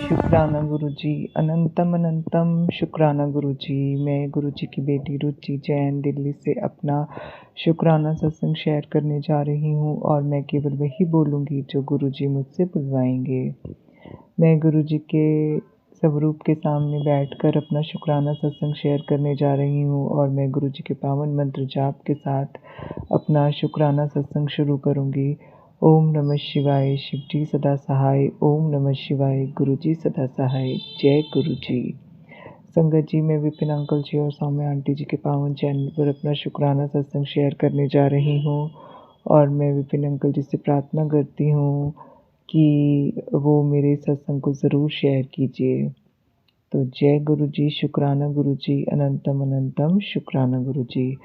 शुक्राना गुरुजी, अनंतम अनंतम शुक्राना गुरुजी। मैं गुरुजी की बेटी रुचि जैन दिल्ली से अपना शुक्राना सत्संग शेयर करने जा रही हूँ और मैं केवल वही बोलूँगी जो गुरुजी मुझसे बुलवाएंगे। मैं गुरुजी के स्वरूप के सामने बैठकर अपना शुक्राना सत्संग शेयर करने जा रही हूँ और मैं गुरुजी के पावन मंत्र जाप के साथ अपना शुक्राना सत्संग शुरू करूँगी। ओम नमः शिवाय, शिव जी सदा सहाय। ओम नमः शिवाय, गुरु जी सदा सहाय। जय गुरु जी। संगत जी, मैं विपिन अंकल जी और सौम्या आंटी जी के पावन चैनल पर अपना शुक्राना सत्संग शेयर करने जा रही हूँ और मैं विपिन अंकल जी से प्रार्थना करती हूँ कि वो मेरे सत्संग को ज़रूर शेयर कीजिए। तो जय गुरु जी, शुक्राना गुरु जी, अनंतम अनंतम शुक्राना गुरु जी।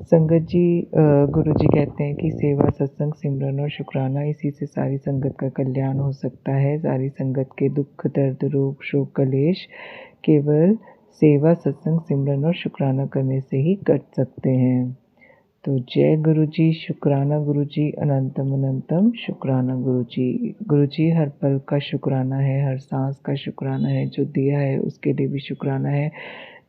संगत जी, गुरु जी कहते हैं कि सेवा, सत्संग, सिमरन और शुक्राना, इसी से सारी संगत का कल्याण हो सकता है। सारी संगत के दुख, दर्द, रोग, शोक, कलेश केवल सेवा, सत्संग, सिमरन और शुक्राना करने से ही कट सकते हैं। तो जय गुरु जी, शुक्राना गुरु जी, अनंतम अनंतम शुक्राना गुरु जी। गुरु जी, हर पल का शुक्राना है, हर सांस का शुक्राना है। जो दिया है उसके लिए भी शुक्राना है,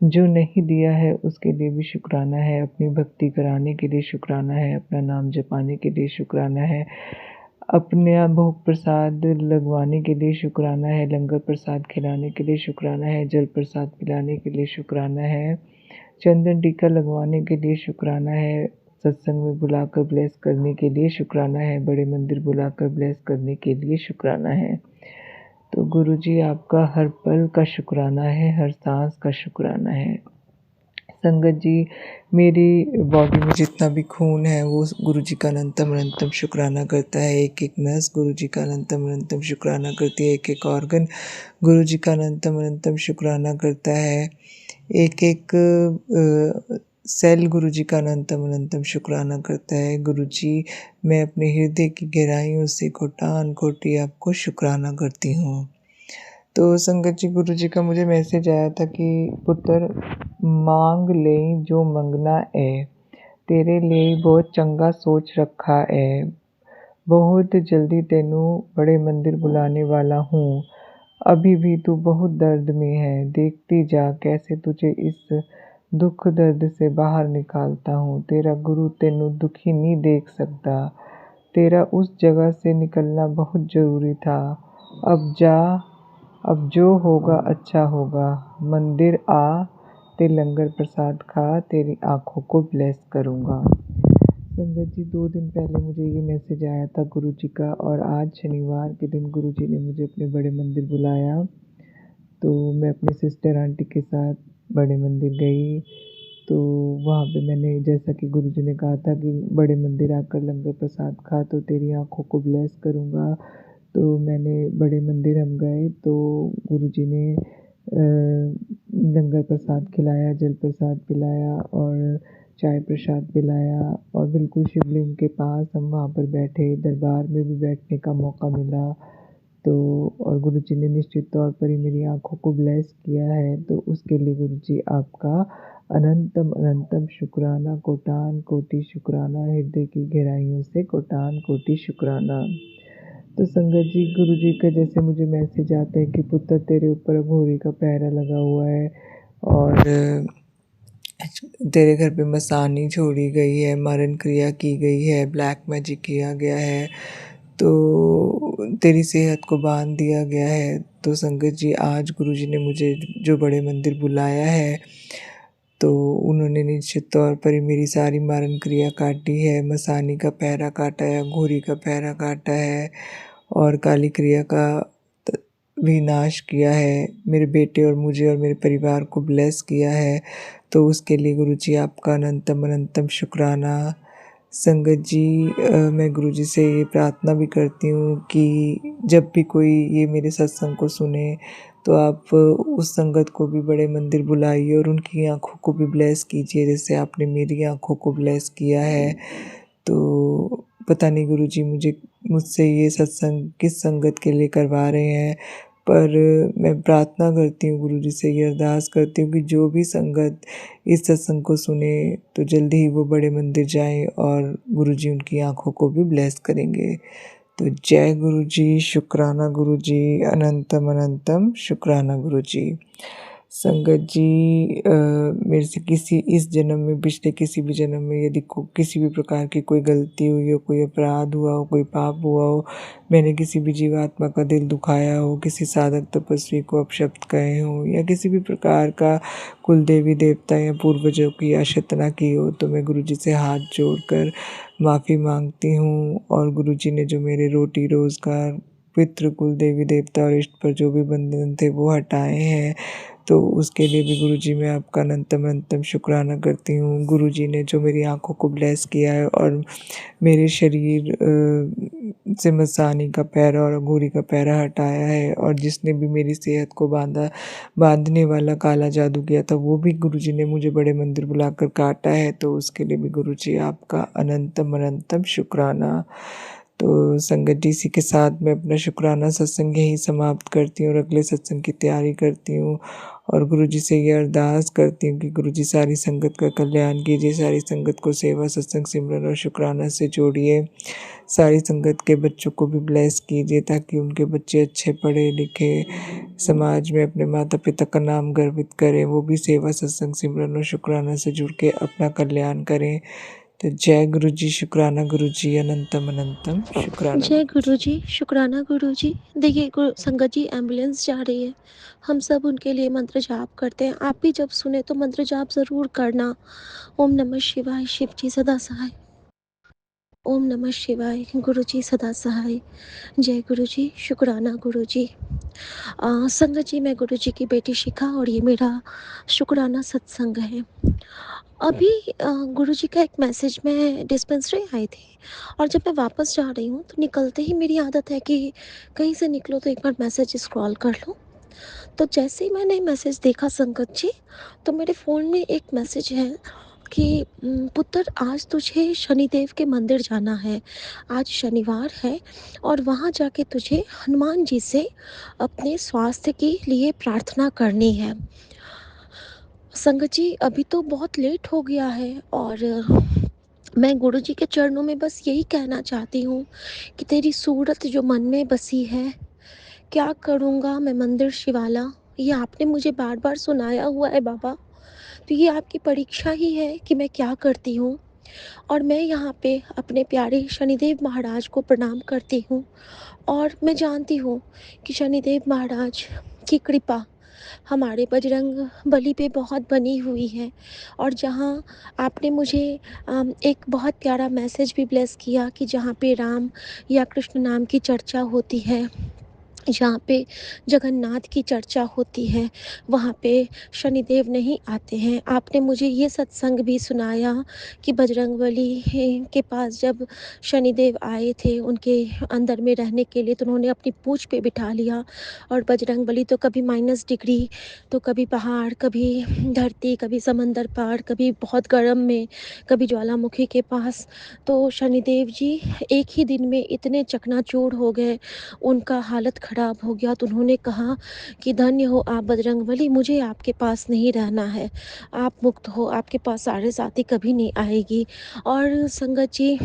जो नहीं दिया है उसके लिए भी शुक्राना है। अपनी भक्ति कराने के लिए शुक्राना है, अपना नाम जपाने के लिए शुक्राना है, अपने भोग प्रसाद लगवाने के लिए शुक्राना है, लंगर प्रसाद खिलाने के लिए शुक्राना है, जल प्रसाद पिलाने के लिए शुक्राना है, चंदन टीका लगवाने के लिए शुक्राना है, सत्संग में बुलाकर ब्लेस करने के लिए शुक्राना है, बड़े मंदिर बुलाकर ब्लेस करने के लिए शुक्राना है। तो गुरु जी, आपका हर पल का शुक्राना है, हर सांस का शुक्राना है। संगत जी, मेरी बॉडी में जितना भी खून है वो गुरु जी का अनंतम अनंतम शुक्राना करता है। एक एक नस गुरु जी का अनंतम अनंतम शुक्राना करती है। एक एक ऑर्गन गुरु जी का अनंतम अनंतम शुक्राना करता है। एक एक सेल गुरु जी का अनंतम अनंतम शुक्राना करता है। गुरु जी, मैं अपने हृदय की गहराइयों से कोटान कोटि आपको शुक्राना करती हूँ। तो संगत जी, गुरु जी का मुझे मैसेज आया था कि पुत्र मांग ले जो मंगना है, तेरे लिए बहुत चंगा सोच रखा है। बहुत जल्दी तेनू बड़े मंदिर बुलाने वाला हूँ। अभी भी तू बहुत दर्द में है, देखती जा कैसे तुझे इस दुख दर्द से बाहर निकालता हूँ। तेरा गुरु तेनू दुखी नहीं देख सकता। तेरा उस जगह से निकलना बहुत ज़रूरी था। अब जा, अब जो होगा अच्छा होगा। मंदिर आ, ते लंगर प्रसाद खा, तेरी आँखों को ब्लेस करूँगा। संगत जी, 2 दिन पहले मुझे ये मैसेज आया था गुरु जी का और आज शनिवार के दिन गुरु जी ने मुझे अपने बड़े मंदिर बुलाया। तो मैं अपनी सिस्टर आंटी के साथ बड़े मंदिर गई। तो वहाँ पे मैंने, जैसा कि गुरु जी ने कहा था कि बड़े मंदिर आकर लंगर प्रसाद खा तो तेरी आँखों को ब्लेस करूँगा। तो मैंने बड़े मंदिर हम गए तो गुरु जी ने लंगर प्रसाद खिलाया, जल प्रसाद पिलाया और चाय प्रसाद पिलाया और बिल्कुल शिवलिंग के पास हम वहाँ पर बैठे। दरबार में भी बैठने का मौका मिला। तो और गुरु जी ने निश्चित तौर पर ही मेरी आँखों को ब्लेस किया है। तो उसके लिए गुरु जी, आपका अनंतम अनंतम शुक्राना, कोटान कोटि शुक्राना, हृदय की गहराइयों से कोटान कोटि शुक्राना। तो संगत जी, गुरु जी का जैसे मुझे मैसेज आता है कि पुत्र तेरे ऊपर घोड़ी का पहरा लगा हुआ है और तेरे घर पे मसानी छोड़ी गई है, मरण क्रिया की गई है, ब्लैक मैजिक किया गया है, तो तेरी सेहत को बांध दिया गया है। तो संगत जी, आज गुरु जी ने मुझे जो बड़े मंदिर बुलाया है तो उन्होंने निश्चित तौर पर ही मेरी सारी मारण क्रिया काटी है, मसानी का पहरा काटा है, घोड़ी का पहरा काटा है और काली क्रिया का विनाश किया है। मेरे बेटे और मुझे और मेरे परिवार को ब्लेस किया है। तो उसके लिए गुरु जी, आपका अनंतम अनंतम शुक्राना। संगत जी, मैं गुरु जी से ये प्रार्थना भी करती हूँ कि जब भी कोई ये मेरे सत्संग को सुने तो आप उस संगत को भी बड़े मंदिर बुलाइए और उनकी आँखों को भी ब्लेस कीजिए जैसे आपने मेरी आँखों को ब्लेस किया है। तो पता नहीं गुरु जी मुझसे ये सत्संग किस संगत के लिए करवा रहे हैं, पर मैं प्रार्थना करती हूँ गुरु जी से, ये अरदास करती हूँ कि जो भी संगत इस सत्संग को सुने तो जल्दी ही वो बड़े मंदिर जाएं और गुरु जी उनकी आँखों को भी ब्लेस करेंगे। तो जय गुरु जी, शुक्राना गुरु जी, अनंतम अनंतम शुक्राना गुरु जी। संगत जी मेरे से किसी इस जन्म में, पिछले किसी भी जन्म में यदि किसी भी प्रकार की कोई गलती हुई हो, कोई अपराध हुआ हो, कोई पाप हुआ हो, मैंने किसी भी जीवात्मा का दिल दुखाया हो, किसी साधक तपस्वी को अपशब्द कहे हों या किसी भी प्रकार का कुल देवी देवता या पूर्वजों की अशतना की हो, तो मैं गुरु जी से हाथ जोड़कर माफ़ी माँगती हूँ। और गुरु जी ने जो मेरे रोटी रोज़गार, पितृ, कुल देवी देवता और इष्ट पर जो भी बंधन थे वो हटाए हैं, तो उसके लिए भी गुरु जी मैं आपका अनंतम अनंतम शुक्राना करती हूँ। गुरु जी ने जो मेरी आँखों को ब्लेस किया है और मेरे शरीर से मसानी का पैरा और अंगूरी का पैरा हटाया है, और जिसने भी मेरी सेहत को बाँधने वाला काला जादू किया था, वो भी गुरु जी ने मुझे बड़े मंदिर बुलाकर काटा है, तो उसके लिए भी गुरु जी आपका अनंतम अनंतम शुक्राना। तो संगत जी, इसी के साथ मैं अपना शुक्राना सत्संग यहीं समाप्त करती हूँ और अगले सत्संग की तैयारी करती हूँ, और गुरु जी से ये अरदास करती हूँ कि गुरु जी सारी संगत का कल्याण कीजिए, सारी संगत को सेवा, सत्संग, सिमरन और शुक्राना से जोड़िए। सारी संगत के बच्चों को भी ब्लेस कीजिए ताकि उनके बच्चे अच्छे पढ़े लिखे, समाज में अपने माता पिता का नाम गर्वित करें, वो भी सेवा, सत्संग, सिमरन और शुक्राना से जुड़ के अपना कल्याण करें। तो जय गुरु जी, शुक्राना गुरु जी, अनंतम अनंतम शुक्राना जय गुरु गुरु जी, शुक्राना गुरु जी। देखिए संगत जी, एम्बुलेंस जा रही है, हम सब उनके लिए मंत्र जाप करते हैं। आप भी जब सुने तो मंत्र जाप ज़रूर करना। ओम नमः शिवाय, शिव जी सदा सहाय। ओम नमः शिवाय, गुरु जी सदा सहाय। जय गुरु जी, शुक्राना गुरु जी। संगत जी, मैं गुरु जी की बेटी शिखा और ये मेरा शुक्राना सत्संग है। अभी गुरु जी का एक मैसेज, मैं डिस्पेंसरी आई थी और जब मैं वापस जा रही हूँ तो निकलते ही मेरी आदत है कि कहीं से निकलो तो एक बार मैसेज स्क्रॉल कर लो। तो जैसे ही मैंने मैसेज देखा संगत जी, तो मेरे फ़ोन में एक मैसेज है कि पुत्र, आज तुझे शनिदेव के मंदिर जाना है। आज शनिवार है और वहाँ जाके तुझे हनुमान जी से अपने स्वास्थ्य के लिए प्रार्थना करनी है। संगत जी, अभी तो बहुत लेट हो गया है और मैं गुरु जी के चरणों में बस यही कहना चाहती हूँ कि तेरी सूरत जो मन में बसी है, क्या करूँगा मैं मंदिर शिवाला, ये आपने मुझे बार-बार सुनाया हुआ है बाबा। तो ये आपकी परीक्षा ही है कि मैं क्या करती हूँ। और मैं यहाँ पे अपने प्यारे शनिदेव महाराज को प्रणाम करती हूँ और मैं जानती हूँ कि शनिदेव महाराज की कृपा हमारे बजरंग बली पे बहुत बनी हुई है। और जहाँ आपने मुझे एक बहुत प्यारा मैसेज भी ब्लेस किया कि जहाँ पे राम या कृष्ण नाम की चर्चा होती है, जहाँ पे जगन्नाथ की चर्चा होती है, वहाँ पे शनिदेव नहीं आते हैं। आपने मुझे ये सत्संग भी सुनाया कि बजरंगबली के पास जब शनिदेव आए थे उनके अंदर में रहने के लिए, तो उन्होंने अपनी पूँछ पे बिठा लिया और बजरंगबली तो कभी -डिग्री, तो कभी पहाड़, कभी धरती, कभी समंदर पार, कभी बहुत गर्म में, कभी ज्वालामुखी के पास। तो शनिदेव जी एक ही दिन में इतने चकनाचूर हो गए, उनका हालत ख़राब हो गया, तो उन्होंने कहा कि धन्य हो आप बजरंगबली, मुझे आपके पास नहीं रहना है, आप मुक्त हो, आपके पास साढ़े साती कभी नहीं आएगी। और संगत जी,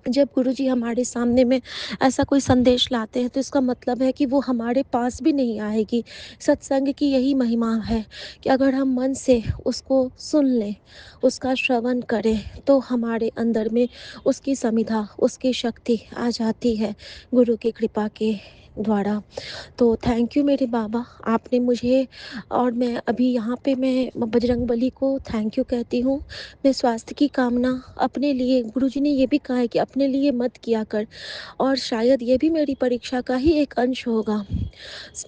जब गुरुजी हमारे सामने में ऐसा कोई संदेश लाते हैं तो इसका मतलब है कि वो हमारे पास भी नहीं आएगी। सत्संग की यही महिमा है कि अगर हम मन से उसको सुन लें, उसका श्रवण करें, तो हमारे अंदर में उसकी समिधा, उसकी शक्ति आ जाती है गुरु की कृपा के द्वारा। तो थैंक यू मेरे बाबा, आपने मुझे, और मैं अभी यहाँ पे मैं बजरंगबली को थैंक यू कहती हूँ। मैं स्वास्थ्य की कामना अपने लिए, गुरुजी ने ये भी कहा है कि अपने लिए मत किया कर, और शायद ये भी मेरी परीक्षा का ही एक अंश होगा।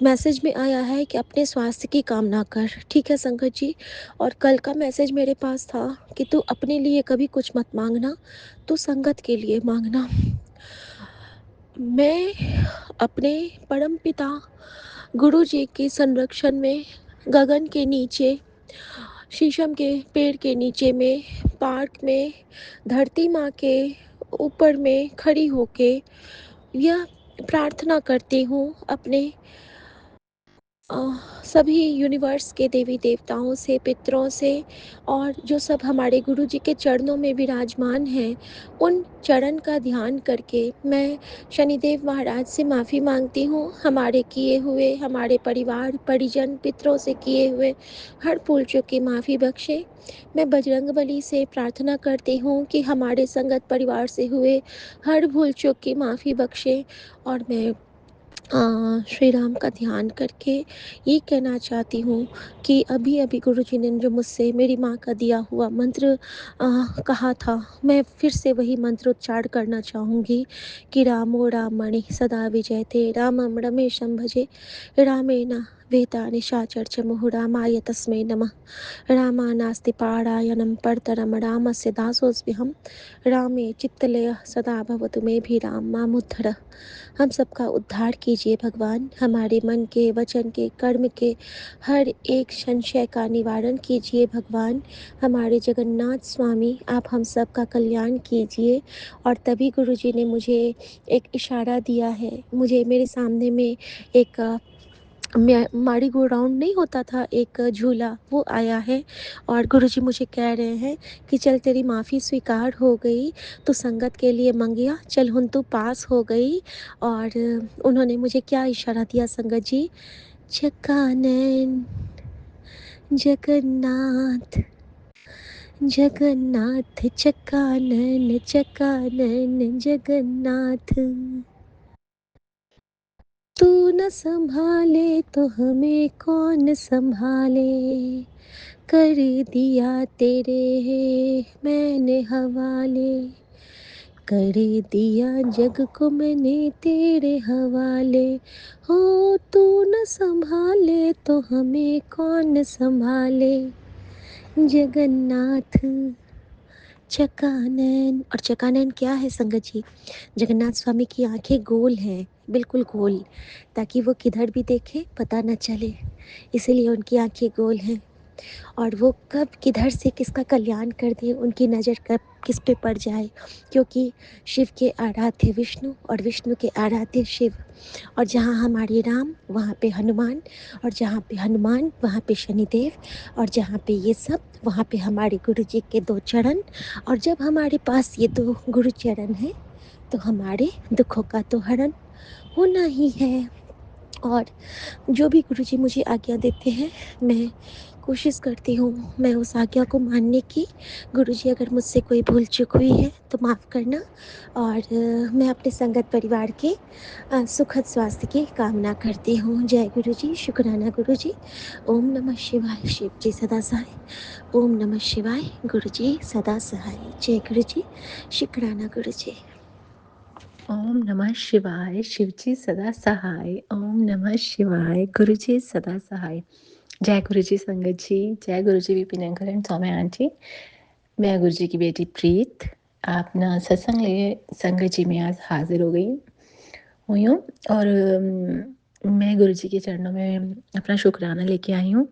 मैसेज में आया है कि अपने स्वास्थ्य की कामना कर, ठीक है संगत जी। और कल का मैसेज मेरे पास था कि तू अपने लिए कभी कुछ मत मांगना, तू संगत के लिए मांगना। मैं अपने परमपिता गुरु जी के संरक्षण में, गगन के नीचे, शीशम के पेड़ के नीचे में, पार्क में, धरती माँ के ऊपर में खड़ी होके यह प्रार्थना करती हूँ अपने अ, सभी यूनिवर्स के देवी देवताओं से, पितरों से और जो सब हमारे गुरु जी के चरणों में विराजमान हैं, उन चरण का ध्यान करके मैं शनिदेव महाराज से माफ़ी मांगती हूँ। हमारे किए हुए, हमारे परिवार, परिजन, पितरों से किए हुए हर भूल चूक की माफ़ी बख्शे। मैं बजरंगबली से प्रार्थना करती हूँ कि हमारे संगत परिवार से हुए हर भूल चूक की माफ़ी बख्शे। और मैं श्री राम का ध्यान करके ये कहना चाहती हूँ कि अभी-अभी गुरुजी ने जो मुझसे मेरी माँ का दिया हुआ मंत्र कहा था, मैं फिर से वही मंत्र उच्चारण करना चाहूँगी कि रामो राममणि सदा विजयते रामं रमेशं भजे रामेण वेदानि साचर्चमुः रामाय तस्मै नमः। रामानास्ति पारायणं परतरं रामस्य दासोऽस्म्यहं रामे चित्तलयः सदा भवतु मे भी राम मामुद्धर। हम सबका उद्धार कीजिए भगवान, हमारे मन के, वचन के, कर्म के हर एक संशय का निवारण कीजिए भगवान। हमारे जगन्नाथ स्वामी, आप हम सबका कल्याण कीजिए। और तभी गुरुजी ने मुझे एक इशारा दिया है, मुझे मेरे सामने में एक मैरी गो राउंड नहीं होता था, एक झूला, वो आया है और गुरुजी मुझे कह रहे हैं कि चल तेरी माफ़ी स्वीकार हो गई, तू संगत के लिए मंगिया, चल हुन तू पास हो गई। और उन्होंने मुझे क्या इशारा दिया संगत जी, चकानैन जगन्नाथ, जगन्नाथ चकानैन, चकानैन जगन्नाथ। तू न संभाले तो हमें कौन संभाले, कर दिया तेरे मैंने हवाले, कर दिया जग को मैंने तेरे हवाले। हो तू न संभाले तो हमें कौन संभाले, जगन्नाथ चकानैन। और चकानैन क्या है संगत जी? जगन्नाथ स्वामी की आंखें गोल हैं, बिल्कुल गोल, ताकि वो किधर भी देखे पता न चले, इसीलिए उनकी आंखें गोल हैं। और वो कब किधर से किसका कल्याण कर दें, उनकी नज़र कब किस पे पड़ जाए, क्योंकि शिव के आराध्य विष्णु और विष्णु के आराध्य शिव। और जहाँ हमारे राम वहाँ पे हनुमान, और जहाँ पे हनुमान वहाँ पे शनिदेव, और जहाँ पे ये सब वहाँ पे हमारे गुरु जी के 2 चरण। और जब हमारे पास ये 2 गुरु चरण हैं तो हमारे दुखों का तो हरण होना ही है। और जो भी गुरुजी मुझे आज्ञा देते हैं, मैं कोशिश करती हूँ मैं उस आज्ञा को मानने की। गुरुजी अगर मुझसे कोई भूल चूक हुई है तो माफ़ करना। और मैं अपने संगत परिवार के सुखद स्वास्थ्य की कामना करती हूँ। जय गुरुजी, शुक्राना गुरुजी। ओम नमः शिवाय, शिव जी सदा सहाय। ओम नमः शिवाय, गुरुजी सदा सहाय। जय गुरुजी, शुक्राना गुरुजी। ओम नमः शिवाय, शिवजी सदा सहाय। ओम नमः शिवाय, गुरुजी सदा सहाय। जय गुरुजी संगत जी, जय Guruji Vipin uncle and Saumya aunty. मैं गुरुजी की बेटी प्रीत अपना सत्संग लिए संगत जी में आज हाजिर हो गई हुई हूँ। और मैं गुरुजी के चरणों में अपना शुक्राना लेके आई हूँ।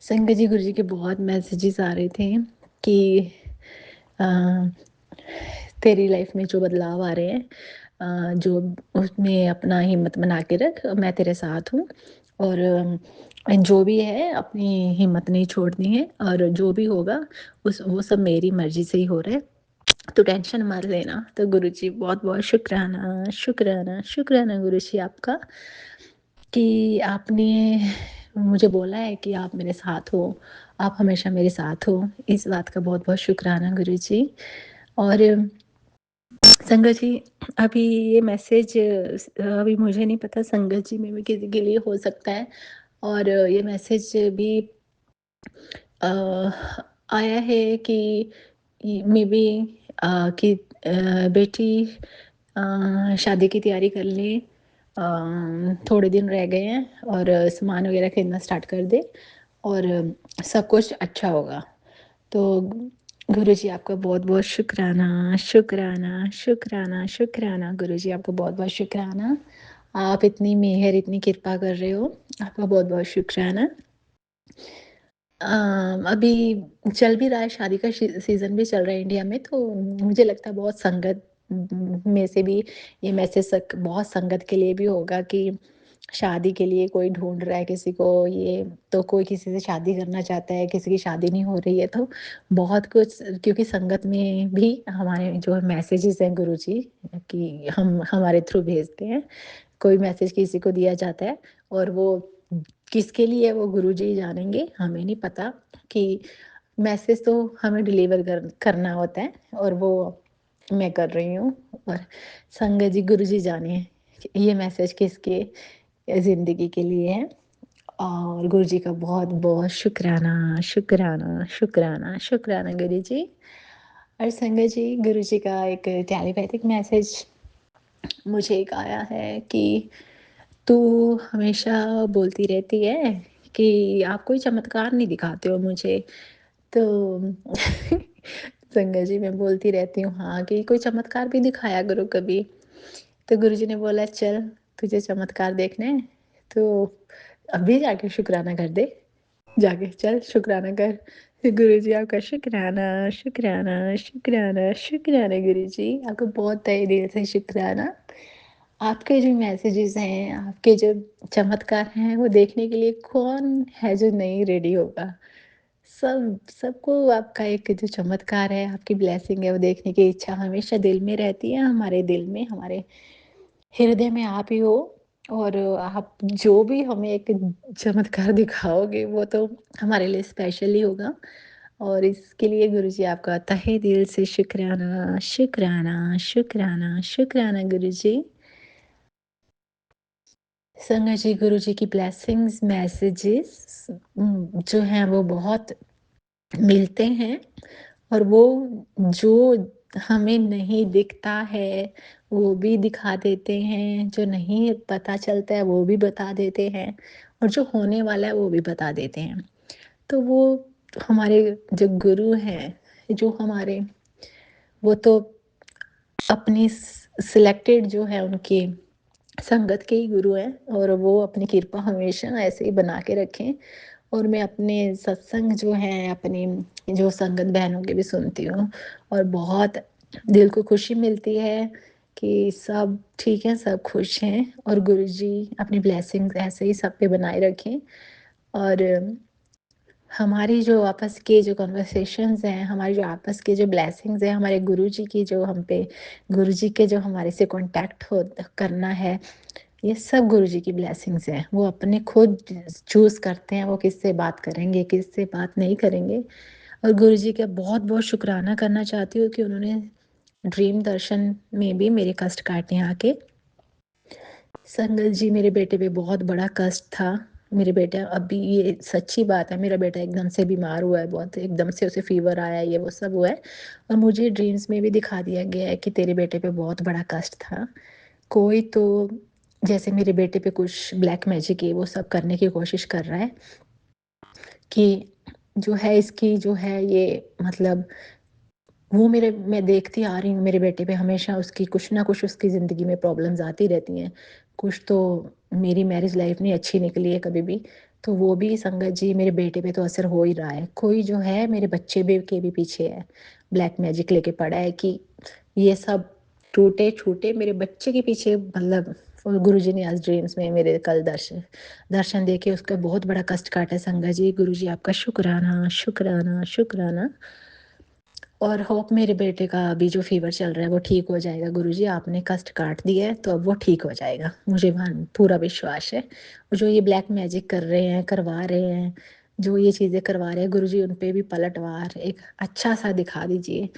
संगत जी, गुरुजी के बहुत मैसेजेस आ रहे थे कि तेरी लाइफ में जो बदलाव आ रहे हैं, जो उसमें अपना हिम्मत बना के रख, मैं तेरे साथ हूँ। और जो भी है अपनी हिम्मत नहीं छोड़नी है, और जो भी होगा वो सब मेरी मर्जी से ही हो रहा है, तो टेंशन मत लेना। तो गुरुजी बहुत बहुत शुक्राना, शुक्राना, शुक्राना गुरुजी आपका कि आपने मुझे बोला है कि आप मेरे साथ हो, आप हमेशा मेरे साथ हो। इस बात का बहुत बहुत शुक्राना गुरुजी। और संगत जी, अभी ये मैसेज अभी मुझे नहीं पता संगत जी में भी किसी के लिए हो सकता है। और ये मैसेज भी आया है कि मे बी कि बेटी शादी की तैयारी कर ले, थोड़े दिन रह गए हैं और सामान वगैरह खरीदना स्टार्ट कर दे और सब कुछ अच्छा होगा। तो गुरुजी आपका बहुत बहुत शुक्राना, शुक्राना, शुक्राना, शुक्राना। गुरुजी आपका बहुत बहुत शुक्राना। आप इतनी मेहर, इतनी कृपा कर रहे हो, आपका बहुत बहुत शुक्राना। अभी चल भी रहा है, शादी का सीज़न भी चल रहा है इंडिया में, तो मुझे लगता है बहुत संगत में से भी ये मैसेज बहुत संगत के लिए भी होगा कि शादी के लिए कोई ढूँढ रहा है किसी को, ये तो कोई किसी से शादी करना चाहता है, किसी की शादी नहीं हो रही है, तो बहुत कुछ, क्योंकि संगत में भी हमारे जो मैसेजेस हैं गुरुजी कि हम हमारे थ्रू भेजते हैं। कोई मैसेज किसी को दिया जाता है और वो किसके लिए है वो गुरुजी ही जानेंगे, हमें नहीं पता कि मैसेज तो हमें डिलीवर करना होता है और वो मैं कर रही हूँ। और संगत जी, गुरुजी जाने ये मैसेज किसके ज़िंदगी के लिए है। और गुरुजी का बहुत-बहुत शुक्राना, शुक्राना, शुक्राना, शुक्राना गुरुजी। और संगत जी, गुरुजी का एक टेलीपैथिक मैसेज मुझे एक आया है कि तू हमेशा बोलती रहती है कि आप कोई चमत्कार नहीं दिखाते हो मुझे। तो संगत जी, मैं बोलती रहती हूँ हाँ, कि कोई चमत्कार भी दिखाया करो कभी। तो गुरुजी ने बोला चल तुझे चमत्कार देखने हैं, तो अभी जाके शुक्राना कर दे, जाके चल शुक्राना कर। तो गुरुजी आपका शुक्राना, शुक्राना, शुक्राना, शुक्राना गुरुजी, आपका बहुत तहे दिल से शुक्राना। आपके जो मैसेजेस हैं, आपके जो चमत्कार हैं, वो देखने के लिए कौन है जो नहीं रेडी होगा। सबको आपका एक जो चमत्कार है, आपकी ब्लेसिंग है, वो देखने की इच्छा हमेशा दिल में रहती है, हमारे दिल में, हमारे हृदय में आप ही हो। और आप जो भी हमें एक चमत्कार दिखाओगे, वो तो हमारे लिए स्पेशल ही होगा। और इसके लिए गुरुजी आपका तहे दिल से शुक्राना, शुक्राना, शुक्राना, शुक्राना गुरुजी। संगत जी, गुरुजी की ब्लेसिंग्स, मैसेजेस जो हैं वो बहुत मिलते हैं और वो जो हमें नहीं दिखता है, वो भी दिखा देते हैं, जो नहीं पता चलता है, वो भी बता देते हैं और जो होने वाला है, वो भी बता देते हैं। तो वो हमारे जो गुरु हैं, जो हमारे वो तो अपनी सिलेक्टेड जो है उनकी संगत के ही गुरु हैं और वो अपनी कृपा हमेशा ऐसे ही बना के रखें। और मैं अपने सत्संग जो हैं, अपनी जो संगत बहनों के भी सुनती हूँ और बहुत दिल को खुशी मिलती है कि सब ठीक है, सब खुश हैं और गुरुजी अपनी ब्लेसिंग्स ऐसे ही सब पे बनाए रखें। और हमारी जो आपस के जो कन्वर्सेशंस हैं, हमारी जो आपस के जो ब्लेसिंग्स हैं, हमारे गुरुजी की जो हम पे गुरुजी के जो हमारे से कॉन्टैक्ट हो करना है, ये सब गुरुजी की ब्लेसिंग्स हैं। वो अपने खुद चूज़ करते हैं वो किससे बात करेंगे, किससे बात नहीं करेंगे। और गुरुजी का बहुत-बहुत शुकराना करना चाहती हूँ कि उन्होंने ड्रीम दर्शन में भी मेरे कष्ट काटे आके। संगत जी, मेरे बेटे पे बहुत बड़ा कष्ट था। मेरे बेटा अभी, ये सच्ची बात है, मेरा बेटा एकदम से बीमार हुआ है, बहुत एकदम से उसे फ़ीवर आया है, ये वो सब हुआ है और मुझे ड्रीम्स में भी दिखा दिया गया है कि तेरे बेटे पे बहुत बड़ा कष्ट था। कोई तो जैसे मेरे बेटे पे कुछ ब्लैक मैजिक है, वो सब करने की कोशिश कर रहा है कि जो है इसकी जो है ये मतलब वो मैं देखती आ रही हूँ मेरे बेटे पे हमेशा उसकी कुछ ना कुछ उसकी ज़िंदगी में प्रॉब्लम्स आती रहती हैं। कुछ तो मेरी मैरिज लाइफ नहीं अच्छी निकली है कभी भी, तो वो भी संगत जी मेरे बेटे पे तो असर हो ही रहा है। कोई जो है मेरे बच्चे भी के भी पीछे है, ब्लैक मैजिक लेके पड़ा है कि ये सब टूटे-छूटे मेरे बच्चे के पीछे मतलब। और गुरुजी ने आज ड्रीम्स में मेरे कल दर्शन देके उसका बहुत बड़ा कष्ट काटा है संगत जी। गुरुजी आपका शुक्राना, शुक्राना, शुक्राना। और होप मेरे बेटे का अभी जो फ़ीवर चल रहा है वो ठीक हो जाएगा गुरुजी, आपने कष्ट काट दिया है तो अब वो ठीक हो जाएगा, मुझे पूरा विश्वास है। और जो ये ब्लैक मैजिक कर रहे हैं, करवा रहे हैं, जो ये चीज़ें करवा रहे हैं गुरुजी, उन पे भी पलटवार एक अच्छा-सा दिखा दीजिए।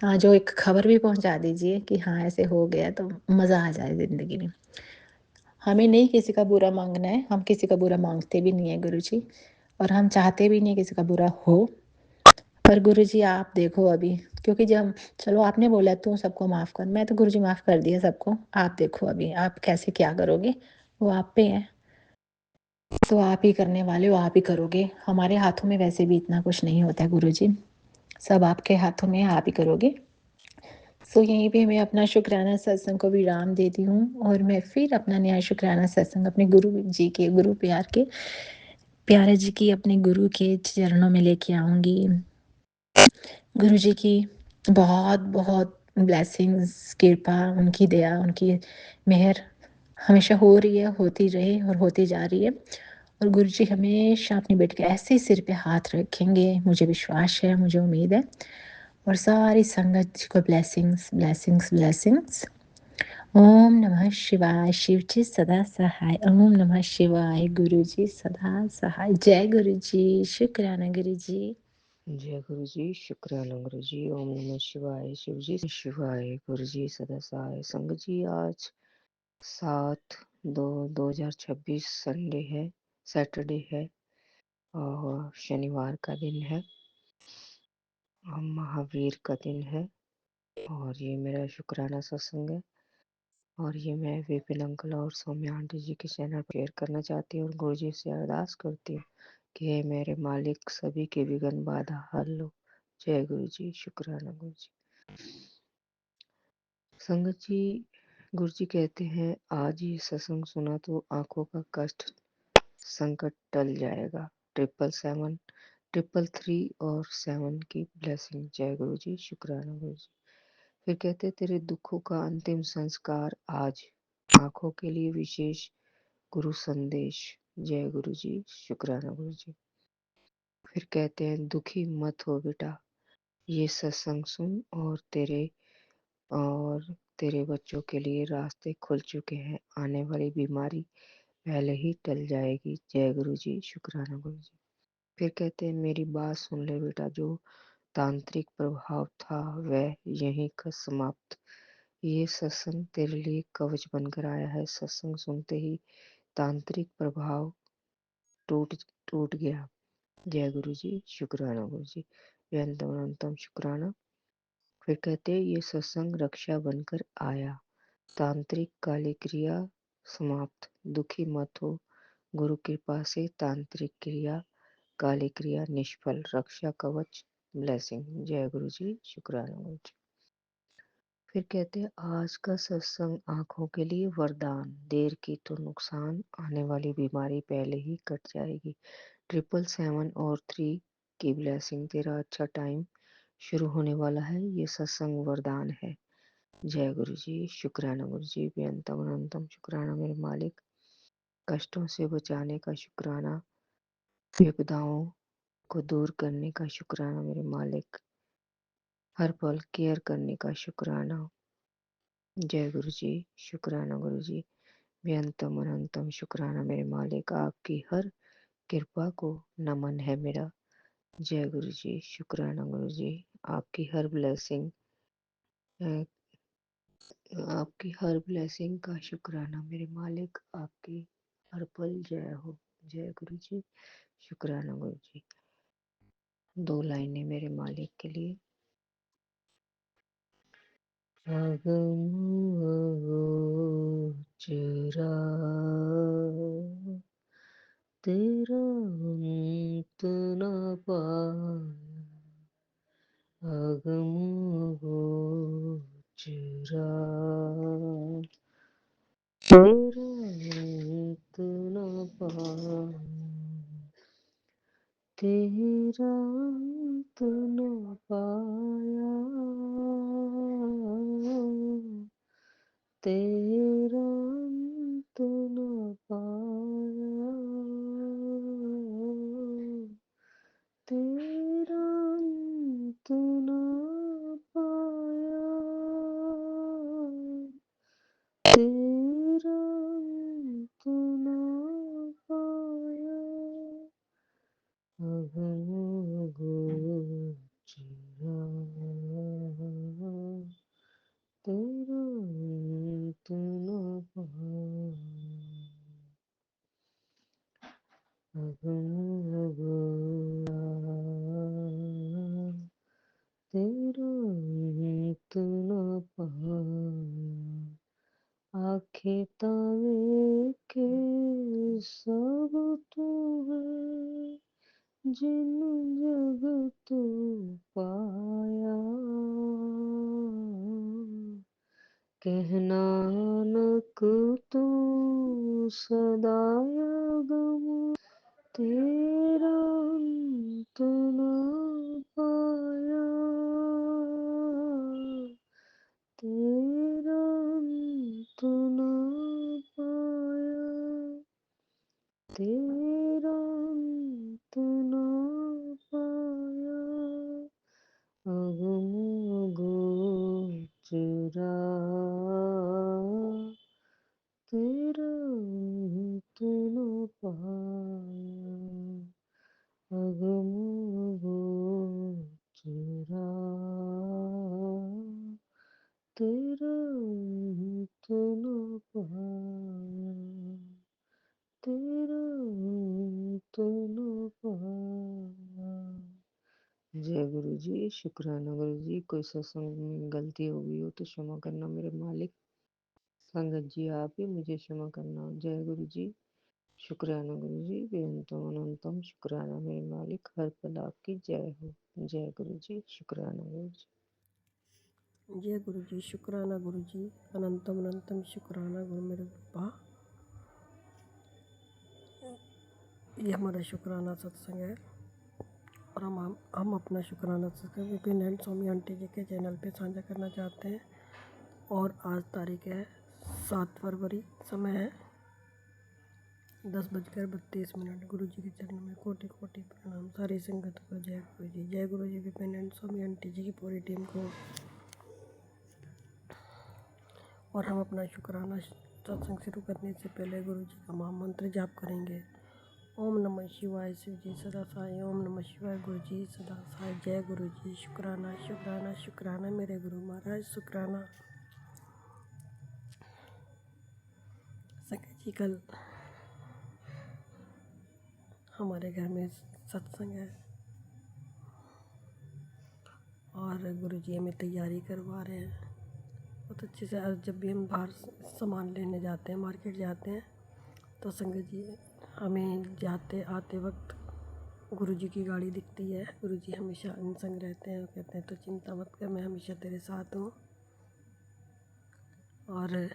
हाँ, जो एक खबर भी पहुँचा दीजिए कि हाँ, ऐसे हो गया तो मज़ा आ जाए ज़िंदगी में। हमें नहीं किसी का बुरा माँगना है, हम किसी का बुरा माँगते भी नहीं है गुरुजी और हम चाहते भी नहीं किसी का बुरा हो। पर गुरुजी आप देखो अभी, क्योंकि जब चलो आपने बोला तू सबको माफ़ कर, मैं तो गुरुजी माफ़ कर दिया सबको। आप देखो अभी आप कैसे क्या करोगे, वो आप पे है। तो आप ही करने वाले हो, आप ही करोगे। हमारे हाथों में वैसे भी इतना कुछ नहीं होता है गुरुजी, सब आपके हाथों में है, आप ही करोगे। सो यहीं पे मैं अपना शुक्राना सत्संग को विराम देती हूँ और मैं फिर अपना नया शुक्राना सत्संग अपने गुरु जी के, गुरु प्यार के, प्यारे जी की अपने गुरु के चरणों में लेके आऊँगी। गुरु जी की बहुत बहुत ब्लेसिंग्स, कृपा, उनकी दया, उनकी मेहर हमेशा हो रही है, होती रहे और होती जा रही है। और गुरुजी हमेशा अपनी बेटी के ऐसे ही सिर पे हाथ रखेंगे, मुझे विश्वास है, मुझे उम्मीद है। और सारी संगत जी को ब्लेसिंग्स, ब्लेसिंग्स, ब्लेसिंग्स। ओम नमः शिवाय, शिव जी सदा सहाय। ओम नमः शिवाय, गुरु जी सदा सहाय। जय गुरु जी, शुक्राना गुरु जी। जय गुरु जी, शुक्राना गुरु जी। ओम नमः शिवाय, शिव जी शिवाय, गुरु जी सदा सहाय। संगत जी, आज 7/2/2026 संडे है, सैटरडे है और शनिवार का दिन है, महावीर का दिन है और ये मेरा शुक्राना सत्संग है। और ये मैं विपिन अंकल और सौम्या आंटी जी के चैनल पर शेयर करना चाहती हूँ और गुरु जी से अरदास करती हूँ कि हे मेरे मालिक, सभी के विघ्न बाधा हल लो। जय गुरु जी, शुक्राना गुरु जी। संगत जी, गुरु जी कहते हैं आज ये सत्संग सुना तो आंखों का कष्ट संकट टल जाएगा। 777 333 और 7 की ब्लेसिंग। जय गुरु जी, शुक्राना गुरु जी। फिर कहते हैं तेरे दुखों का अंतिम संस्कार आज, आंखों के लिए विशेष गुरु संदेश। जय गुरु जी, शुक्राना गुरु जी। फिर कहते हैं दुखी मत हो बेटा, ये सत्संग सुन और तेरे बच्चों के लिए रास्ते खुल चुके हैं, आने वाली बीमारी पहले ही टल जाएगी। जय गुरु जी, शुक्राना गुरु जी। फिर कहते हैं मेरी बात सुन ले बेटा, जो तांत्रिक प्रभाव था वह यहीं का समाप्त। ये सत्संग तेरे लिए कवच बनकर आया है। सत्संग सुनते ही तांत्रिक प्रभाव टूट टूट गया। जय गुरु जी, शुक्राना गुरु जी। बेअंतम अनंतम शुक्राना। फिर कहते हैं ये सत्संग रक्षा बनकर आया, तांत्रिक काली क्रिया समाप्त। दुखी मत हो, गुरु कृपा से तांत्रिक क्रिया काली क्रिया निष्फल। रक्षा कवच ब्लेसिंग। जय गुरु जी, शुक्राना गुरु जी। फिर कहते हैं आज का सत्संग आंखों के लिए वरदान। देर की तो नुकसान, आने वाली बीमारी पहले ही कट जाएगी। 777 और 3 की ब्लेसिंग। तेरा अच्छा टाइम शुरू होने वाला है, ये सत्संग वरदान है। जय गुरु जी, शुक्राना गुरु जी। बेअंतम अनंतम शुक्राना मेरे मालिक, कष्टों से बचाने का शुक्राना, विपदाओं को दूर करने का शुक्राना मेरे मालिक, हर पल केयर करने का शुक्राना। जय गुरु जी, शुक्राना गुरु जी। बेअंतम अनंतम शुक्राना मेरे मालिक, आपकी हर कृपा को नमन है मेरा। जय गुरु जी, शुक्राना गुरु जी। आपकी हर ब्लेसिंग आपकी हर ब्लेसिंग का शुक्राना मेरे मालिक, आपकी हर पल जय हो। जय गुरु जी, शुक्राना गुरु जी। 2 लाइनें मेरे मालिक के लिए। चरा तेरा अंत न पाया, अगम गोचरा तेरा अंत न पाया, तेरा अंत न पाया, तेरा अंत न पाया, तेरा अंत न पाया, तेरा अंत न पाया, अगम गोचरा तेरा अंत न पाया, अगम गोचरा तेरा अंत न पाया। आखे तावे के सब तू है, जिन जग तू पाया, कहना नक तू सदाय गम, तेरा अंत न पाया, तेरा अंत न तेरा अंत ना पाया, अगम गोचरा, तेरा अंत ना पाया, अगम गोचरा, तेरा अंत ना पाया, तेरा अंत ना पाया। जय गुरु जी। शुक्राना गुरु जी। कोई सत्संग में गलती हो गई हो तो क्षमा करना मेरे मालिक। संगत जी आप ही मुझे क्षमा करना। जय गुरु जी। शुक्राना गुरु जी। बेअंतम अनंतम शुक्राना मेरे मालिक। हर पल आपकी जय हो। जय गुरु जी। शुक्राना गुरु जी। जय गुरु जी। शुक्राना गुरु जी। अनंतम अनंतम शुक्राना गुरु मेरे बाबा। ये हमारा शुक्राना सत्संग है और हम अपना शुक्राना सत्संग विपिन एंड स्वामी आंटी जी के चैनल पे साझा करना चाहते हैं। और आज तारीख है 7 फरवरी। समय है 10:32। गुरु जी के चरणों में कोटि कोटि प्रणाम। सारी संगत को जय गुरु जी। जय गुरु जी। विपिन एंड स्वामी आंटी जी की पूरी टीम को। और हम अपना शुक्राना सत्संग शुरू करने से पहले गुरु जी का महामंत्र जाप करेंगे। ओम नमः शिवाय। शिव जी सदा साई। ओम नमः शिवाय। गुरु जी सदा साई। जय गुरु जी। शुक्राना शुक्राना शुक्राना मेरे गुरु महाराज। शुक्राना। संगत जी कल हमारे घर में सत्संग है और गुरु जी हमें तैयारी करवा रहे हैं बहुत अच्छे से। आज जब भी हम बाहर सामान लेने जाते हैं, मार्केट जाते हैं, तो संगत जी हमें जाते आते वक्त गुरु जी की गाड़ी दिखती है। गुरु जी हमेशा इन संग रहते हैं। कहते हैं तो चिंता मत कर, मैं हमेशा तेरे साथ हूँ। और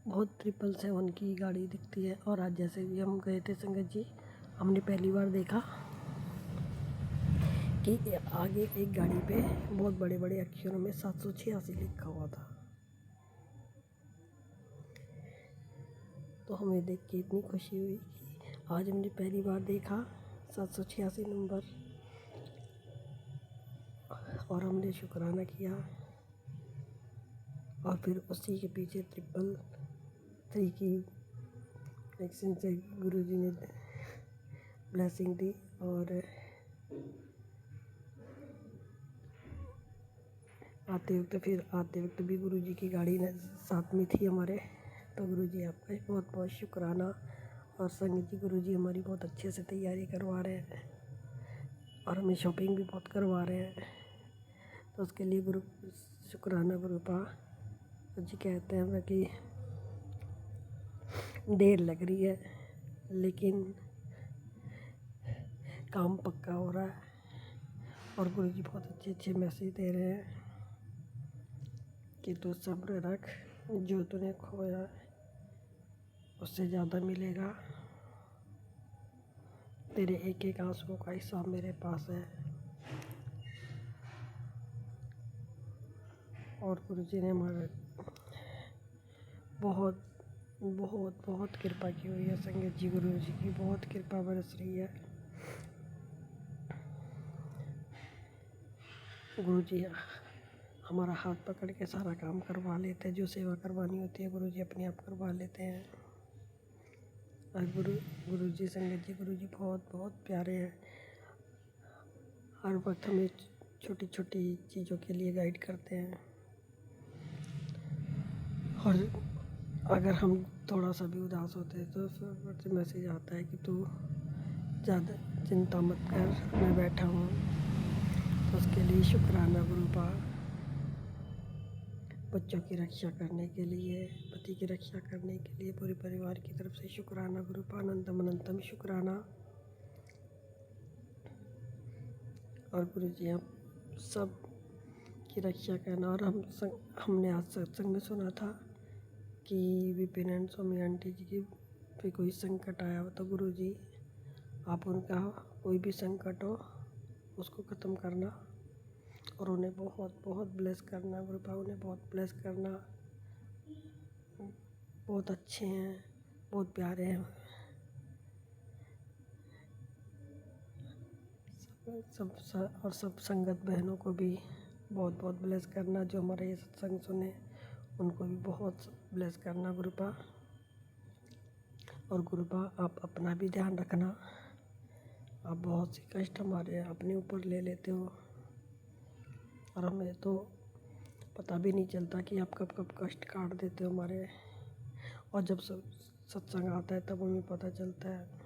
बहुत 777 की गाड़ी दिखती है। और आज जैसे भी हम गए थे संगत जी, हमने पहली बार देखा कि आगे एक गाड़ी पे बहुत बड़े बड़े अक्षरों में 786 लिखा हुआ था। तो हमें देख के इतनी खुशी हुई कि आज हमने पहली बार देखा 786 नंबर। और हमने शुक्राना किया और फिर उसी के पीछे 333 की एक्शन से गुरु जी ने ब्लेसिंग दी। और आते वक्त भी गुरु जी की गाड़ी साथ में थी हमारे। तो गुरु जी आपका बहुत बहुत शुक्राना। और संगत जी गुरु जी हमारी बहुत अच्छे से तैयारी करवा रहे हैं और हमें शॉपिंग भी बहुत करवा रहे हैं। तो उसके लिए गुरु शुक्राना गुरु जी कहते हैं कि देर लग रही है लेकिन काम पक्का हो रहा है। और गुरु जी बहुत अच्छे अच्छे मैसेज दे रहे हैं कि तू सब्र रख, जो तूने खोया उससे ज़्यादा मिलेगा। तेरे एक एक आंसू का हिसाब मेरे पास है। और गुरु जी ने हमारे बहुत बहुत बहुत कृपा की हुई है। संगत जी गुरु जी की बहुत कृपा बरस रही है। गुरु जी हमारा हाथ पकड़ के सारा काम करवा लेते हैं। जो सेवा करवानी होती है गुरु जी अपने आप करवा लेते हैं। और गुरु जी संगत जी गुरु जी बहुत बहुत प्यारे हैं। हर वक्त हमें छोटी छोटी चीज़ों के लिए गाइड करते हैं। और अगर हम थोड़ा सा भी उदास होते हैं तो फिर मैसेज आता है कि तू ज़्यादा चिंता मत कर, मैं बैठा हूँ। तो उसके लिए शुक्राना गुरु पा। बच्चों की रक्षा करने के लिए, पति की रक्षा करने के लिए पूरे परिवार की तरफ से शुक्राना गुरु पा। अनंतम अनंतम शुक्राना। और गुरु जी हम सब की रक्षा करना। और हमने आज सत्संग में सुना था कि विपिन एंड स्वामी आंटी जी की पे कोई संकट आया हो तो गुरु जी आप उनका कोई भी संकट हो उसको ख़त्म करना और उन्हें बहुत बहुत ब्लेस करना। गुरु पा उन्हें बहुत ब्लेस करना। बहुत अच्छे हैं, बहुत प्यारे हैं। सब संगत बहनों को भी बहुत बहुत ब्लेस करना, जो हमारा ये सत्संग सुने उनको भी बहुत ब्लेस करना गुरुपा। और गुरुपा आप अपना भी ध्यान रखना। आप बहुत सी कष्ट हमारे अपने ऊपर ले लेते हो और हमें तो पता भी नहीं चलता कि आप कब कब कष्ट काट देते हो हमारे। और जब सत्संग आता है तब हमें पता चलता है,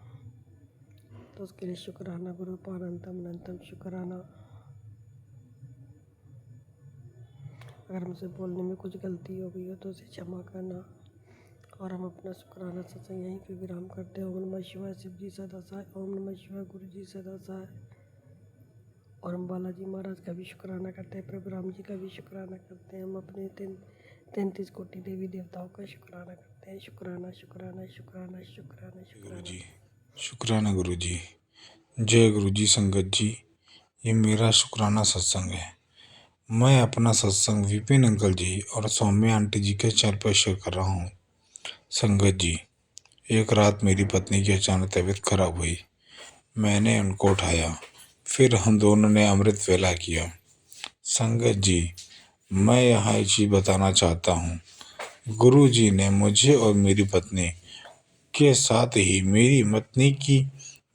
तो उसके लिए शुक्राना गुरुपा, अनंतम अनंतम शुक्राना। अगर हमसे बोलने में कुछ गलती हो गई हो तो उसे क्षमा करना। और हम अपना शुक्राना सत्संग यहीं पे विराम करते हैं। ओम नमः शिवाय शिव जी सदा सहाय, ओम नमः शिवाय गुरु जी सदा सहाय। और हम बालाजी महाराज का भी शुक्राना करते हैं, प्रभु राम जी का भी शुक्राना करते हैं। हम अपने 33 कोटि देवी देवताओं का शुक्राना करते हैं। शुक्राना शुक्राना शुक्राना शुक्राना गुरु जी, शुक्राना। शुक्राना गुरु जी। जय गुरु जी। संगत जी, ये मेरा शुक्राना सत्संग है। मैं अपना सत्संग विपिन अंकल जी और सौम्या आंटी जी के चैनल पर शेयर कर रहा हूँ। संगत जी, एक रात मेरी पत्नी की अचानक तबीयत खराब हुई। मैंने उनको उठाया, फिर हम दोनों ने अमृत वेला किया। संगत जी, मैं यहाँ एक चीज़ बताना चाहता हूँ। गुरु जी ने मुझे और मेरी पत्नी के साथ ही मेरी पत्नी की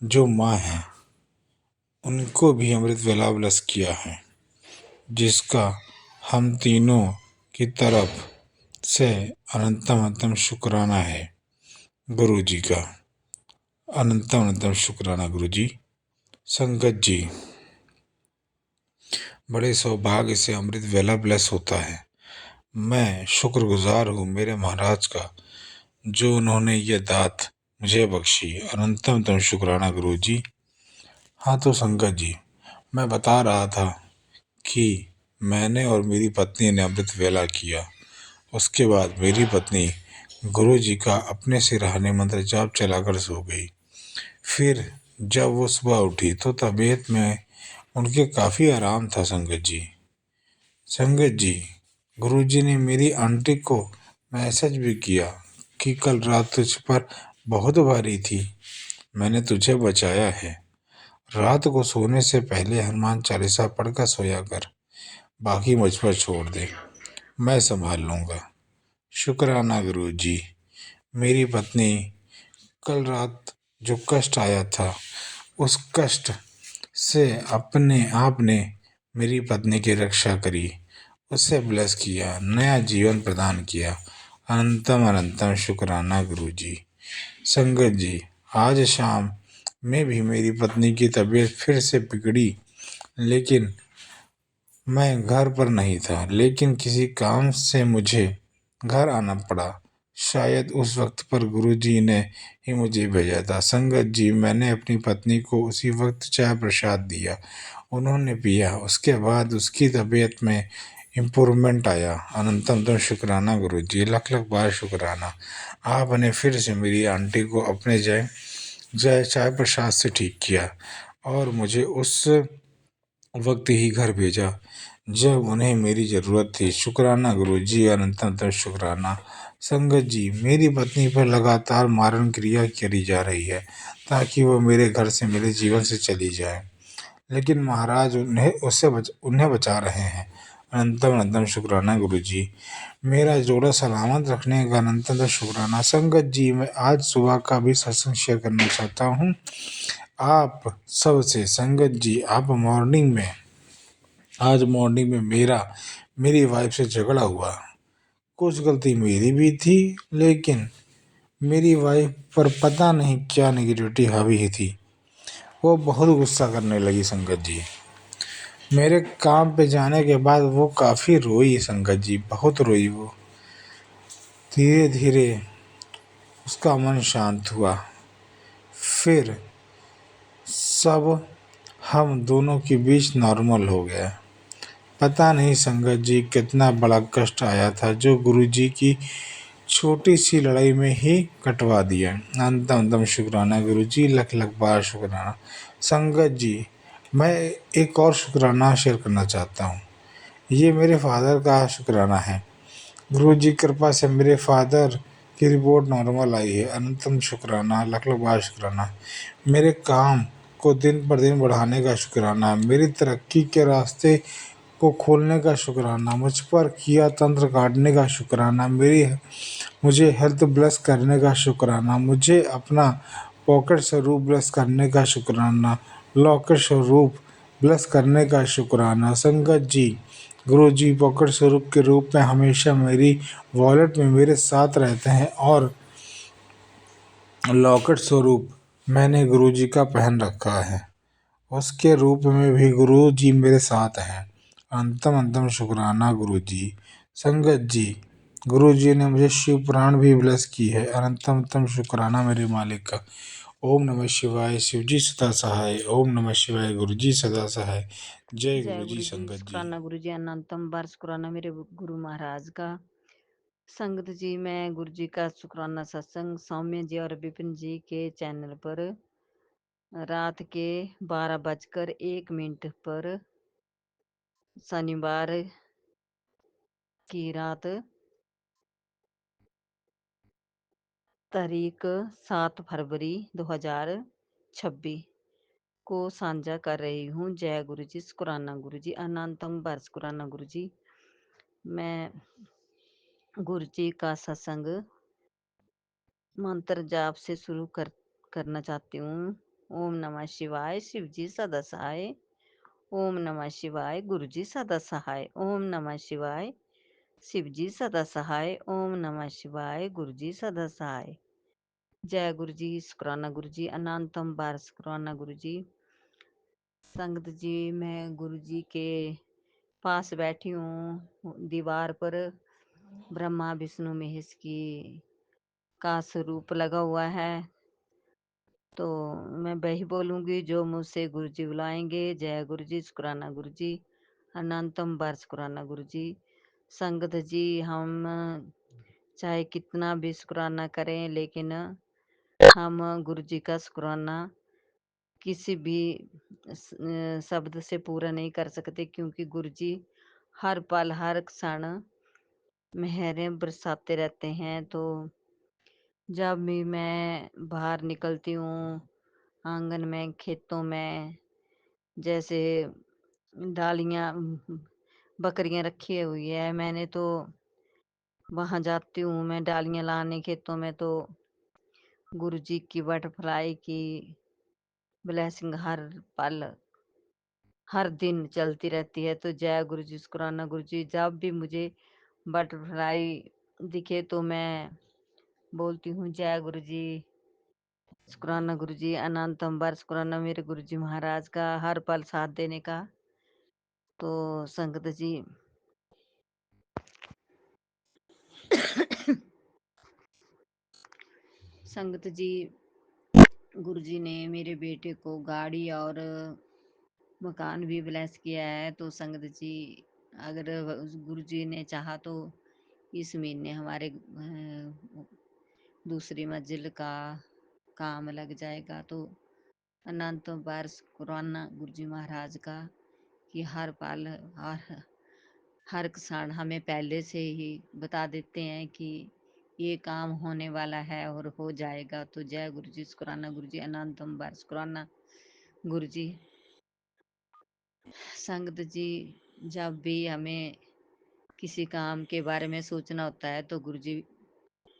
जो माँ है उनको भी अमृत वेला ब्लेस किया है, जिसका हम तीनों की तरफ से अनंतम अनंतम शुक्राना है गुरु जी का। अनंतम अनंतम शुक्राना गुरु जी। संगत जी, बड़े सौभाग्य से अमृत वेला ब्लेस होता है। मैं शुक्रगुजार हूँ मेरे महाराज का, जो उन्होंने ये दात मुझे बख्शी। अनंतम अनंतम शुक्राना गुरु जी। हाँ तो संगत जी, मैं बता रहा था कि मैंने और मेरी पत्नी ने अमृत वेला किया। उसके बाद मेरी पत्नी गुरु जी का अपने सिरहाने मंत्र जाप चलाकर सो गई। फिर जब वो सुबह उठी तो तबीयत में उनके काफ़ी आराम था। संगत जी, गुरु जी ने मेरी आंटी को मैसेज भी किया कि कल रात तुझ पर बहुत भारी थी, मैंने तुझे बचाया है। रात को सोने से पहले हनुमान चालीसा पढ़कर सोया कर, बाकी मुझ पर छोड़ दे, मैं संभाल लूँगा। शुक्राना गुरु जी। मेरी पत्नी कल रात जो कष्ट आया था, उस कष्ट से अपने आप ने मेरी पत्नी की रक्षा करी, उसे ब्लेस किया, नया जीवन प्रदान किया। अनंतम अनंतम शुक्राना गुरु जी। संगत जी, आज शाम में भी मेरी पत्नी की तबीयत फिर से बिगड़ी, लेकिन मैं घर पर नहीं था, लेकिन किसी काम से मुझे घर आना पड़ा। शायद उस वक्त पर गुरु जी ने ही मुझे भेजा था। संगत जी, मैंने अपनी पत्नी को उसी वक्त चाय प्रसाद दिया, उन्होंने पिया, उसके बाद उसकी तबीयत में इम्प्रूवमेंट आया। अनंतम शुक्राना गुरु जी, लख लख बार शुक्राना। आपने फिर से मेरी आंटी को अपने चाय प्रसाद से ठीक किया और मुझे उस वक्त ही घर भेजा जब उन्हें मेरी ज़रूरत थी। शुक्राना गुरु जी, अनंतम शुक्राना। संगत जी, मेरी पत्नी पर लगातार मारण क्रिया करी जा रही है ताकि वो मेरे घर से, मेरे जीवन से चली जाए, लेकिन महाराज उन्हें बचा रहे हैं। अनंतम अनंतम शुक्राना गुरु जी। मेरा जोड़ा सलामत रखने का अनंतम शुक्राना। संगत जी, मैं आज सुबह का भी सत्संग शेयर करना चाहता हूँ आप सबसे। संगत जी, आज मॉर्निंग में मेरी वाइफ से झगड़ा हुआ। कुछ गलती मेरी भी थी, लेकिन मेरी वाइफ पर पता नहीं क्या नेगेटिविटी हावी थी, वो बहुत गुस्सा करने लगी। संगत जी, मेरे काम पे जाने के बाद वो काफ़ी रोई। संगत जी, बहुत रोई। वो धीरे धीरे उसका मन शांत हुआ। फिर सब हम दोनों के बीच नॉर्मल हो गया। पता नहीं संगत जी कितना बड़ा कष्ट आया था, जो गुरु जी की छोटी सी लड़ाई में ही कटवा दिया। अनंतम शुक्राना गुरु जी, लख लख बार शुक्राना। संगत जी, मैं एक और शुक्राना शेयर करना चाहता हूँ। ये मेरे फादर का शुक्राना है। गुरु जी कृपा से मेरे फादर की रिपोर्ट नॉर्मल आई है। अनंतम शुक्राना, लख लख बार शुक्राना। मेरे काम को दिन पर दिन बढ़ाने का शुक्राना, मेरी तरक्की के रास्ते को खोलने का शुक्राना, मुझ पर किया तंत्र काटने का शुक्राना, मुझे हेल्थ ब्लेस करने का शुक्राना, मुझे अपना पॉकेट स्वरूप ब्लेस करने का शुक्राना, लॉकेट स्वरूप ब्लेस करने का शुक्राना। संगत जी, गुरु जी पॉकेट स्वरूप के रूप में हमेशा मेरी वॉलेट में मेरे साथ रहते हैं और लॉकेट स्वरूप मैंने गुरु जी का पहन रखा है, उसके रूप में भी गुरु जी मेरे साथ हैं। अंतम अंतम शुक्राना गुरु जी। संगत जी, गुरु जी ने मुझे शिव पुराण भी ब्लेस की है। अनंतम अंतम शुक्राना मेरे मालिक का। ओम नमः शिवाय। शिव जी सदा सहाय। ओम नमः शिवाय। गुरु जी सदा सहाय। जय जय गुरु जी। गुरु जी, संगत जी, शुक्राना गुरु जी, अनंतम बार शुक्राना मेरे गुरु महाराज का। संगत जी, मैं गुरु जी का शुक्राना सत्संग सौम्य जी और विपिन जी के चैनल पर रात के 12:01 पर शनिवार की रात तारीख 7 फरवरी 2026 को साझा कर रही हूँ। जय गुरु जी, शुक्राना गुरु जी, अनंतम बार शुक्राना गुरु जी। मैं गुरु जी का सत्संग मंत्र जाप से शुरू करना चाहती हूँ। ओम नमः शिवाय। शिव जी सदा सहाय। ओम नमः शिवाय। गुरु जी सदा सहाय। ओम नमः शिवाय। शिव जी सदा सहाय। ओम नमः शिवाय। गुरु जी सदा सहाय। जय गुरु जी, शुक्राना गुरु जी, अनंतम बार शुक्राना गुरु जी। संगत जी, मैं गुरु जी के पास बैठी हूँ। दीवार पर ब्रह्मा विष्णु महेश की का स्वरूप लगा हुआ है, तो मैं वही बोलूँगी जो मुझसे गुरु जी बुलाएंगे। जय गुरु जी, शुक्राना गुरु जी, अनंतम बार शुक्राना गुरु जी। संगत जी, हम चाहे कितना भी शुक्राना करें, लेकिन हम गुरु जी का शुक्राना किसी भी शब्द से पूरा नहीं कर सकते, क्योंकि गुरु जी हर पल हर क्षण मेहरें बरसाते रहते हैं। तो जब भी मैं बाहर निकलती हूँ, आंगन में, खेतों में, जैसे डालियाँ बकरियाँ रखी हुई है, मैंने तो वहाँ जाती हूँ मैं डालियाँ लाने खेतों में, तो गुरु जी की बटरफ्लाई की ब्लेसिंग हर पल हर दिन चलती रहती है। तो जय गुरु जी, शुक्राना गुरु जी। जब भी मुझे बटरफ्लाई दिखे तो मैं बोलती हूँ जय गुरु जी, शुक्राना गुरु जी, अनंतम बार शुक्राना मेरे गुरु जी महाराज का हर पल साथ देने का। तो संगत जी, संगत जी, गुरु जी ने मेरे बेटे को गाड़ी और मकान भी ब्लेस किया है। तो संगत जी, अगर गुरु जी ने चाहा तो इस महीने हमारे दूसरी मंजिल का काम लग जाएगा। तो अनंत बार शुक्राना गुरु जी महाराज का कि हर पल हर क्षण हमें पहले से ही बता देते हैं कि ये काम होने वाला है और हो जाएगा। तो जय गुरु जी, शुक्राना गुरु जी, अनंतम बार शुक्राना गुरु जी। संगत जी, जब भी हमें किसी काम के बारे में सोचना होता है तो गुरु जी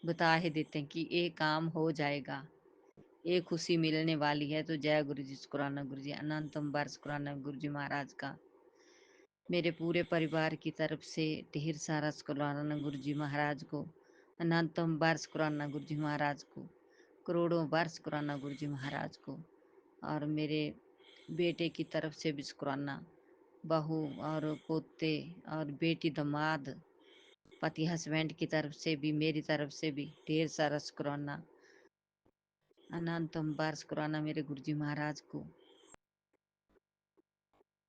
बता ही देते हैं कि ये काम हो जाएगा, ये खुशी मिलने वाली है। तो जय गुरु जी, शुक्राना गुरु जी, अनंतम बार शुक्राना गुरु जी महाराज का। मेरे पूरे परिवार की तरफ से ढेर सारा शुक्राना गुरु जी महाराज को, अनंतम बार शुक्राना गुरु जी महाराज को, करोड़ों बार शुक्राना गुरु जी महाराज को। और मेरे बेटे की तरफ से भी शुक्राना, बहू और पोते और बेटी दामाद, पति हस्बैंड की तरफ से भी, मेरी तरफ से भी ढेर सारा शुक्राना, अनंतम बार शुक्राना मेरे गुरु जी महाराज को।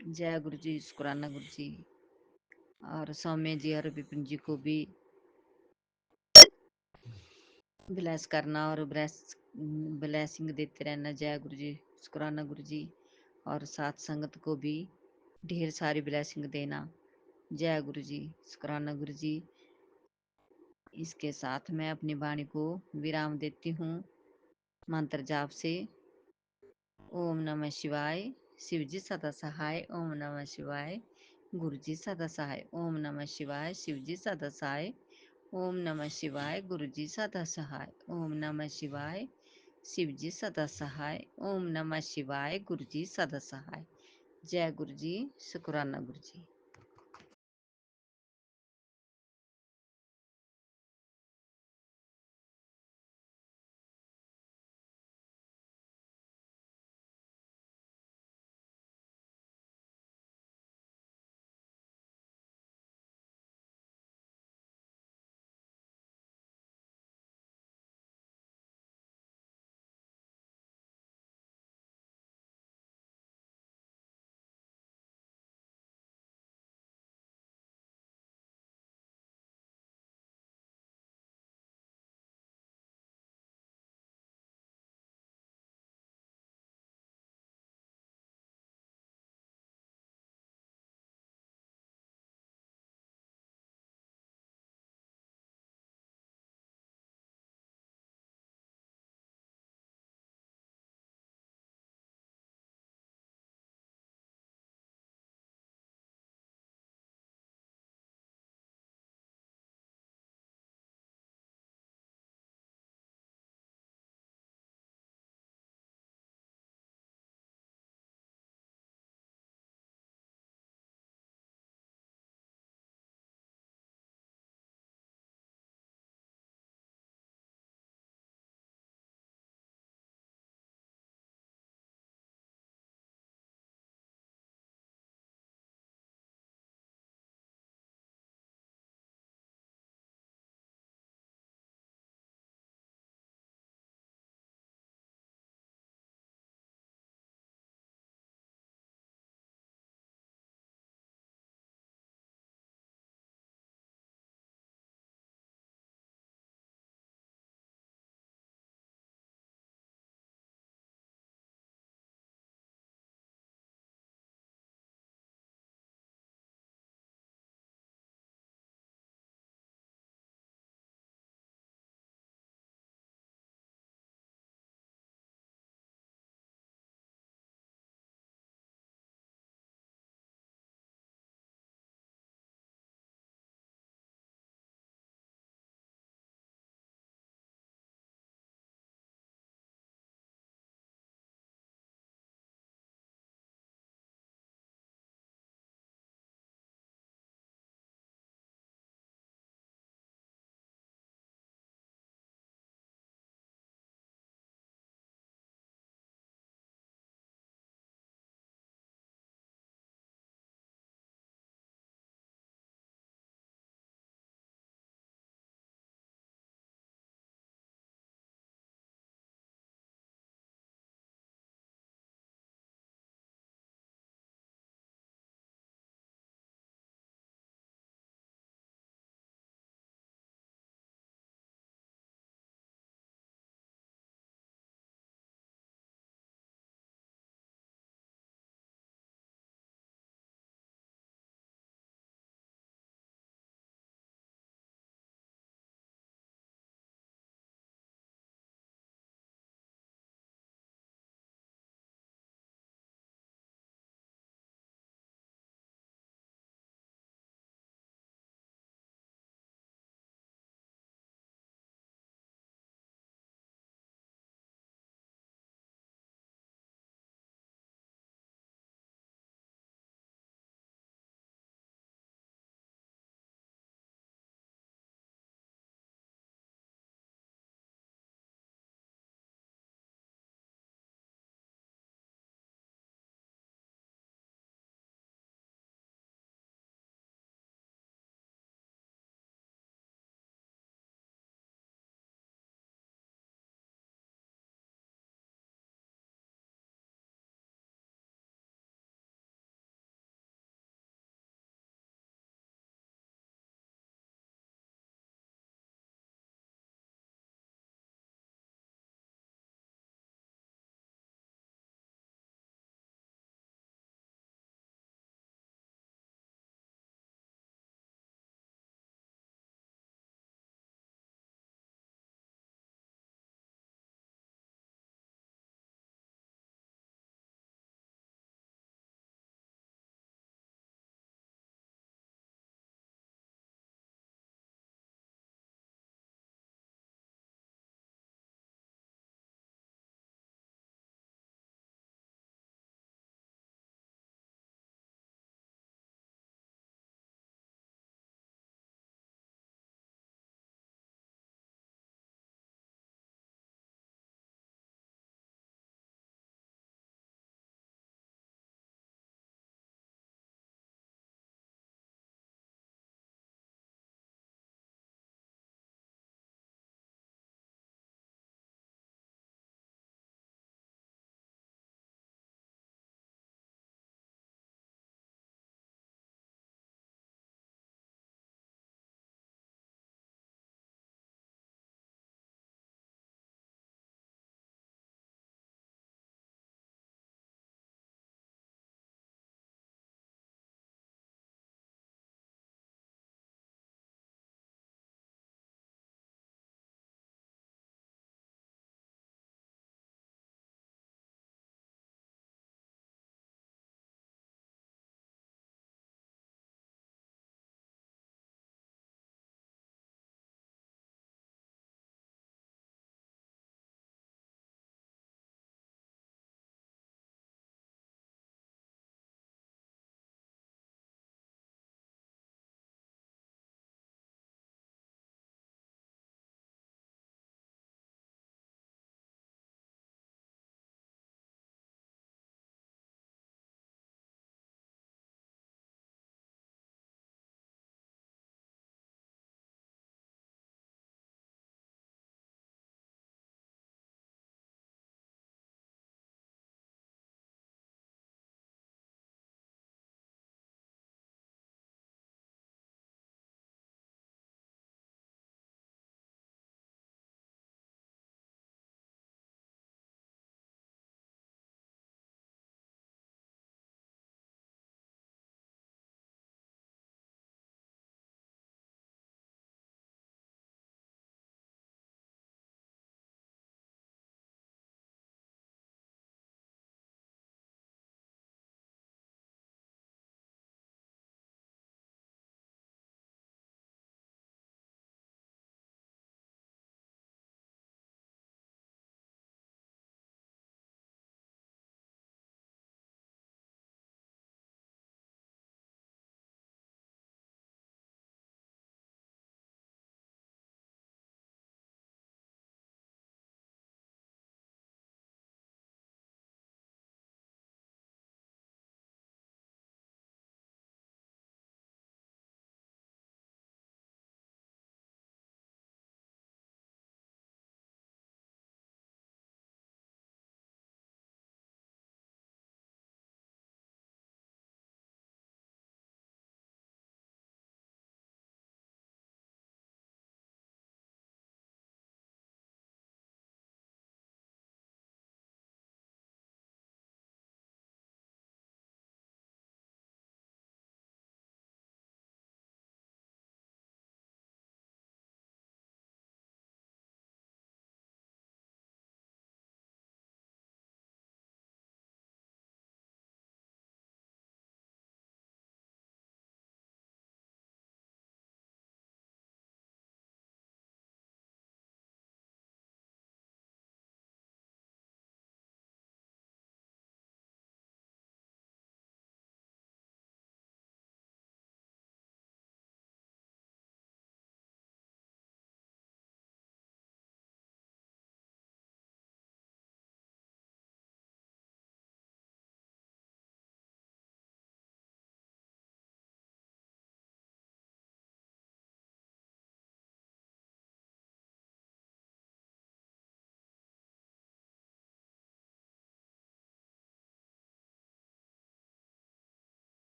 जय गुरु जी, शुक्राना गुरु जी। और सौम्य जी और विपिन जी को भी ब्लेस करना और ब्लेसिंग देते रहना। जय गुरु जी, शुक्राना गुरु जी। और साथ संगत को भी ढेर सारी ब्लेसिंग देना। जय गुरु जी, शुक्राना गुरु जी। इसके साथ मैं अपनी वाणी को विराम देती हूँ मंत्र जाप से। ओम नमः शिवाय। शिव जी सदा सहाय। ओम नमः शिवाय। गुरु जी सदा सहाय। ओम नमः शिवाय। शिव जी सदा सहाय। ओम नमः शिवाय। गुरु जी सदा सहाय। ओम नमः शिवाय। शिव जी सदा सहाय। ओम नमः शिवाय। गुरु जी सदा सहाय। जय गुरु जी। शुक्राना गुरु जी।